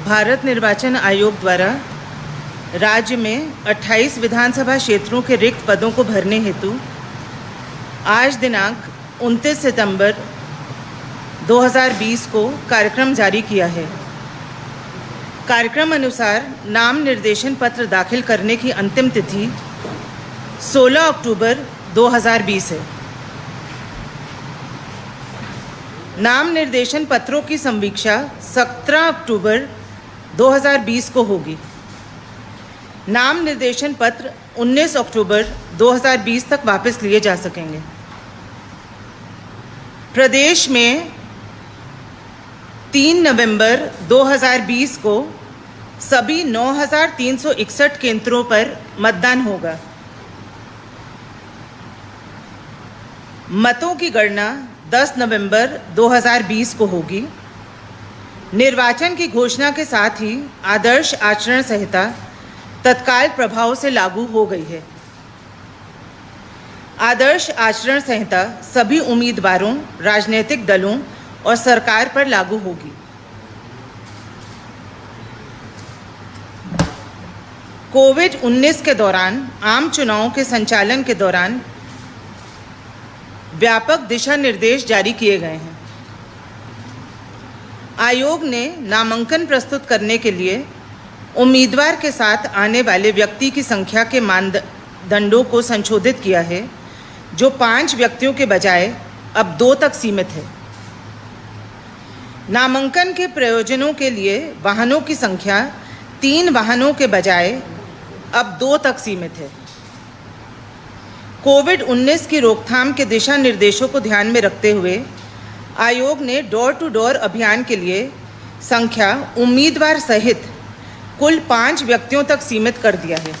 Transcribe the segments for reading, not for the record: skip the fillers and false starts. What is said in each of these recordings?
भारत निर्वाचन आयोग द्वारा राज्य में 28 विधानसभा क्षेत्रों के रिक्त पदों को भरने हेतु आज दिनांक 29 सितंबर 2020 को कार्यक्रम जारी किया है। कार्यक्रम अनुसार नाम निर्देशन पत्र दाखिल करने की अंतिम तिथि 16 अक्टूबर 2020 है। नाम निर्देशन पत्रों की संवीक्षा 17 अक्टूबर 2020 को होगी। नाम निर्देशन पत्र 19 अक्टूबर 2020 तक वापस लिए जा सकेंगे। प्रदेश में 3 नवंबर 2020 को सभी 9,361 केंद्रों पर मतदान होगा। मतों की गणना 10 नवंबर 2020 को होगी। निर्वाचन की घोषणा के साथ ही आदर्श आचरण संहिता तत्काल प्रभाव से लागू हो गई है। आदर्श आचरण संहिता सभी उम्मीदवारों, राजनीतिक दलों और सरकार पर लागू होगी। कोविड-19 के दौरान आम चुनावों के संचालन के दौरान व्यापक दिशा निर्देश जारी किए गए हैं। आयोग ने नामांकन प्रस्तुत करने के लिए उम्मीदवार के साथ आने वाले व्यक्ति की संख्या के मानदंडों को संशोधित किया है, जो 5 व्यक्तियों के बजाय अब 2 तक सीमित है। नामांकन के प्रयोजनों के लिए वाहनों की संख्या 3 वाहनों के बजाय अब 2 तक सीमित है। कोविड-19 की रोकथाम के दिशा निर्देशों को ध्यान में रखते हुए आयोग ने डोर टू डोर अभियान के लिए संख्या उम्मीदवार सहित कुल 5 व्यक्तियों तक सीमित कर दिया है।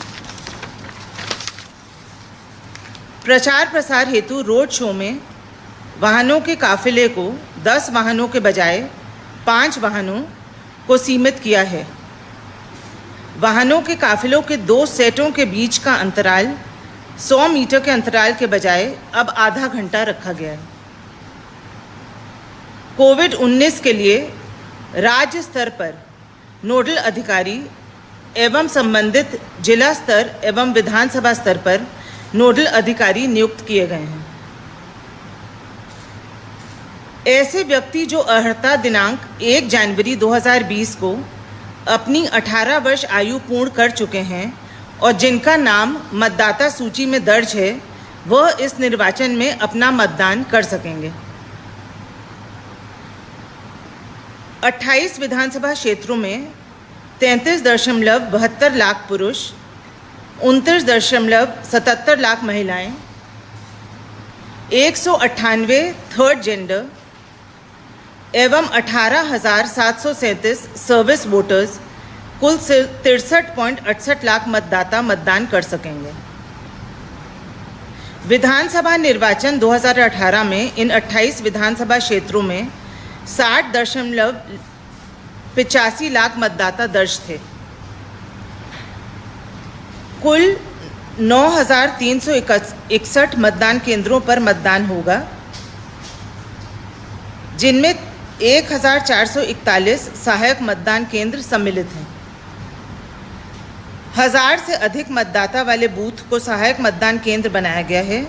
प्रचार प्रसार हेतु रोड शो में वाहनों के काफिले को 10 वाहनों के बजाय 5 वाहनों को सीमित किया है। वाहनों के काफिलों के 2 सेटों के बीच का अंतराल 100 मीटर के अंतराल के बजाय अब आधा घंटा रखा गया है। कोविड-19 के लिए राज्य स्तर पर नोडल अधिकारी एवं संबंधित जिला स्तर एवं विधानसभा स्तर पर नोडल अधिकारी नियुक्त किए गए हैं। ऐसे व्यक्ति जो अर्हता दिनांक 1 जनवरी 2020 को अपनी 18 वर्ष आयु पूर्ण कर चुके हैं और जिनका नाम मतदाता सूची में दर्ज है, वह इस निर्वाचन में अपना मतदान कर सकेंगे। 28 विधानसभा क्षेत्रों में 33.72 लाख पुरुष, 29.77 लाख महिलाएं, 198 थर्ड जेंडर एवं 18,737 सर्विस वोटर्स, कुल 63.68 लाख मतदाता मतदान कर सकेंगे। विधानसभा निर्वाचन 2018 में इन 28 विधानसभा क्षेत्रों में 60.85 लाख मतदाता दर्ज थे। कुल 9,361 मतदान केंद्रों पर मतदान होगा, जिनमें 1,441 सहायक मतदान केंद्र सम्मिलित हैं। 1000 से अधिक मतदाता वाले बूथ को सहायक मतदान केंद्र बनाया गया है,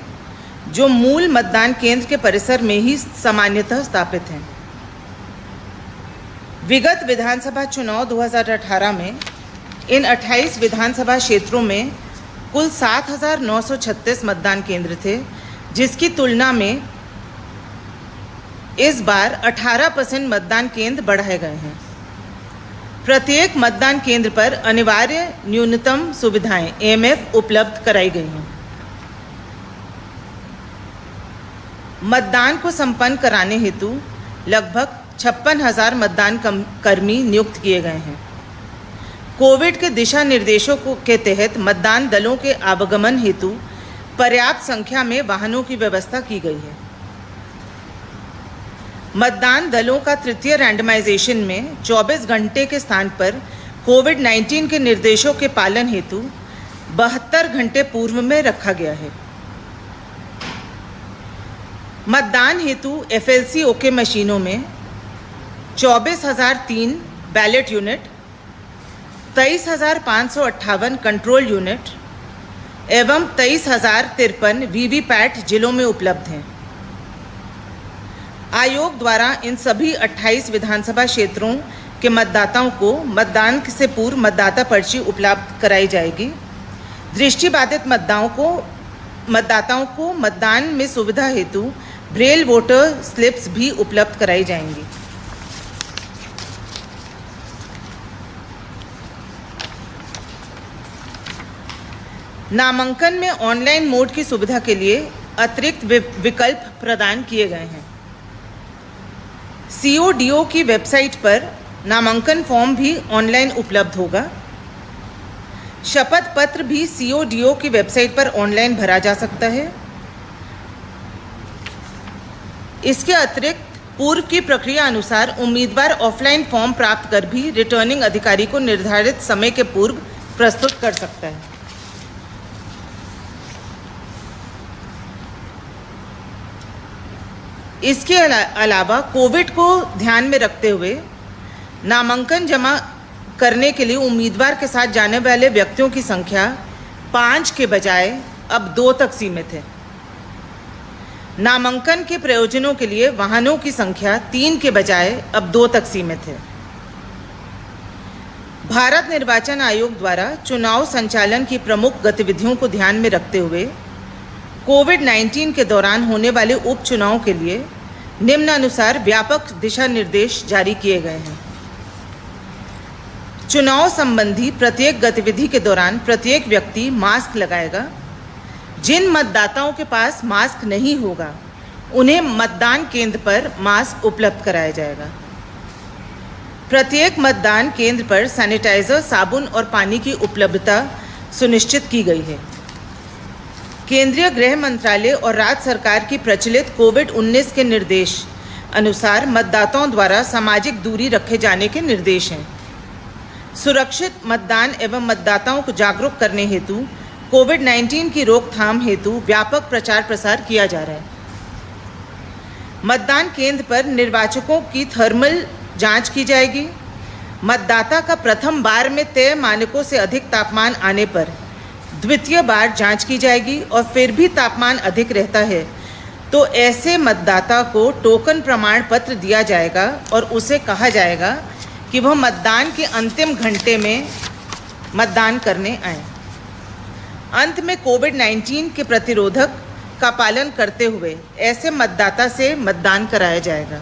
जो मूल मतदान केंद्र के परिसर में ही सामान्यतः स्थापित हैं। विगत विधानसभा चुनाव 2018 में इन 28 विधानसभा क्षेत्रों में कुल 7,936 मतदान केंद्र थे, जिसकी तुलना में इस बार 18% मतदान केंद्र बढ़ाए गए हैं। प्रत्येक मतदान केंद्र पर अनिवार्य न्यूनतम सुविधाएं AMF उपलब्ध कराई गई हैं। मतदान को संपन्न कराने हेतु लगभग 56,000 मतदान कर्मी नियुक्त किए गए हैं। कोविड के दिशा निर्देशों के तहत मतदान दलों के आवागमन हेतु पर्याप्त संख्या में वाहनों की व्यवस्था की गई है। मतदान दलों का तृतीय रैंडमाइजेशन में 24 घंटे के स्थान पर कोविड-19 के निर्देशों के पालन हेतु 72 घंटे पूर्व में रखा गया है। मतदान हेतु FLC ओके मशीनों में 24,003 बैलेट यूनिट 23,558 कंट्रोल यूनिट एवं 23,053 वीवीपैट जिलों में उपलब्ध हैं। आयोग द्वारा इन सभी 28 विधानसभा क्षेत्रों के मतदाताओं को मतदान से पूर्व मतदाता पर्ची उपलब्ध कराई जाएगी। दृष्टिबाधित मतदाताओं को मतदान में सुविधा हेतु ब्रेल वोटर स्लिप्स भी उपलब्ध कराई जाएंगी। नामांकन में ऑनलाइन मोड की सुविधा के लिए अतिरिक्त विकल्प प्रदान किए गए हैं। CODO की वेबसाइट पर नामांकन फॉर्म भी ऑनलाइन उपलब्ध होगा। शपथ पत्र भी CODO की वेबसाइट पर ऑनलाइन भरा जा सकता है। इसके अतिरिक्त पूर्व की प्रक्रिया अनुसार उम्मीदवार ऑफलाइन फॉर्म प्राप्त कर भी रिटर्निंग अधिकारी को निर्धारित समय के पूर्व प्रस्तुत कर सकता है। इसके अलावा कोविड को ध्यान में रखते हुए नामांकन जमा करने के लिए उम्मीदवार के साथ जाने वाले व्यक्तियों की संख्या 5 के बजाय अब 2 तक सीमित है। नामांकन के प्रयोजनों के लिए वाहनों की संख्या 3 के बजाय अब 2 तक सीमित है। भारत निर्वाचन आयोग द्वारा चुनाव संचालन की प्रमुख गतिविधियों को ध्यान में रखते हुए कोविड-19 के दौरान होने वाले उपचुनाव के लिए निम्नानुसार व्यापक दिशा निर्देश जारी किए गए हैं। चुनाव संबंधी प्रत्येक गतिविधि के दौरान प्रत्येक व्यक्ति मास्क लगाएगा। जिन मतदाताओं के पास मास्क नहीं होगा उन्हें मतदान केंद्र पर मास्क उपलब्ध कराया जाएगा। प्रत्येक मतदान केंद्र पर सैनिटाइजर, साबुन और पानी की उपलब्धता सुनिश्चित की गई है। केंद्रीय गृह मंत्रालय और राज्य सरकार की प्रचलित कोविड-19 के निर्देश अनुसार मतदाताओं द्वारा सामाजिक दूरी रखे जाने के निर्देश हैं। सुरक्षित मतदान एवं मतदाताओं को जागरूक करने हेतु कोविड-19 की रोकथाम हेतु व्यापक प्रचार प्रसार किया जा रहा है। मतदान केंद्र पर निर्वाचकों की थर्मल जांच की जाएगी। मतदाता का प्रथम बार में तय मानकों से अधिक तापमान आने पर द्वितीय बार जांच की जाएगी और फिर भी तापमान अधिक रहता है तो ऐसे मतदाता को टोकन प्रमाण पत्र दिया जाएगा और उसे कहा जाएगा कि वह मतदान के अंतिम घंटे में मतदान करने आए। अंत में कोविड-19 के प्रतिरोधक का पालन करते हुए ऐसे मतदाता से मतदान कराया जाएगा।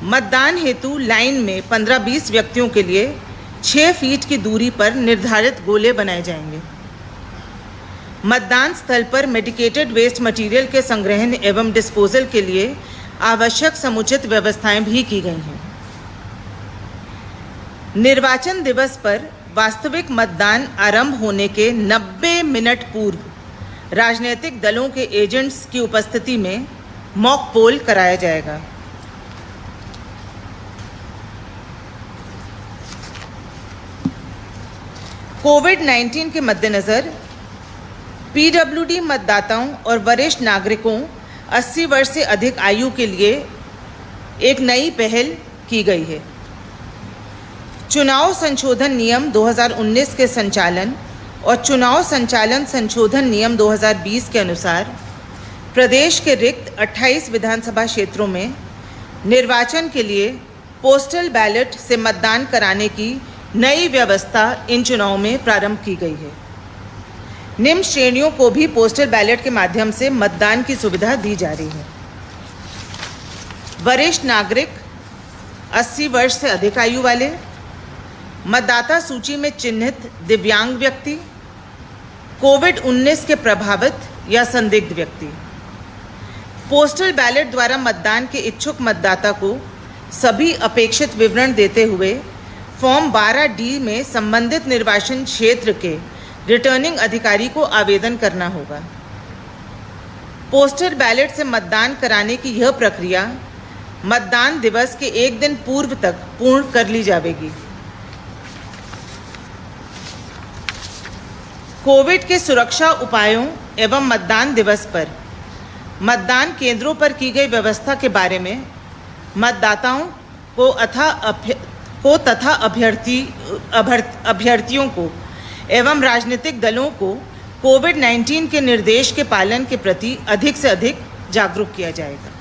मतदान हेतु लाइन में 15-20 व्यक्तियों के लिए 6 फीट की दूरी पर निर्धारित गोले बनाए जाएंगे। मतदान स्थल पर मेडिकेटेड वेस्ट मटेरियल के संग्रहण एवं डिस्पोजल के लिए आवश्यक समुचित व्यवस्थाएं भी की गई हैं। निर्वाचन दिवस पर वास्तविक मतदान आरंभ होने के 90 मिनट पूर्व राजनीतिक दलों के एजेंट्स की उपस्थिति में मॉक पोल कराया जाएगा। कोविड-19 के मद्देनज़र PWD मतदाताओं और वरिष्ठ नागरिकों 80 वर्ष से अधिक आयु के लिए एक नई पहल की गई है। चुनाव संशोधन नियम 2019 के संचालन और चुनाव संचालन संशोधन नियम 2020 के अनुसार प्रदेश के रिक्त 28 विधानसभा क्षेत्रों में निर्वाचन के लिए पोस्टल बैलेट से मतदान कराने की नई व्यवस्था इन चुनाव में प्रारंभ की गई है। निम्न श्रेणियों को भी पोस्टल बैलेट के माध्यम से मतदान की सुविधा दी जा रही है। वरिष्ठ नागरिक, 80 वर्ष से अधिक आयु वाले, मतदाता सूची में चिन्हित दिव्यांग व्यक्ति, कोविड-19 के प्रभावित या संदिग्ध व्यक्ति। पोस्टल बैलेट द्वारा मतदान के इच्छुक मतदाता को सभी अपेक्षित विवरण देते हुए फॉर्म 12D में संबंधित निर्वाचन क्षेत्र के रिटर्निंग अधिकारी को आवेदन करना होगा। पोस्टल बैलेट से मतदान कराने की यह प्रक्रिया मतदान दिवस के एक दिन पूर्व तक पूर्ण कर ली जाएगी। कोविड के सुरक्षा उपायों एवं मतदान दिवस पर मतदान केंद्रों पर की गई व्यवस्था के बारे में मतदाताओं को को तथा अभ्यर्थियों को एवं राजनीतिक दलों को कोविड-19 के निर्देश के पालन के प्रति अधिक से अधिक जागरूक किया जाएगा।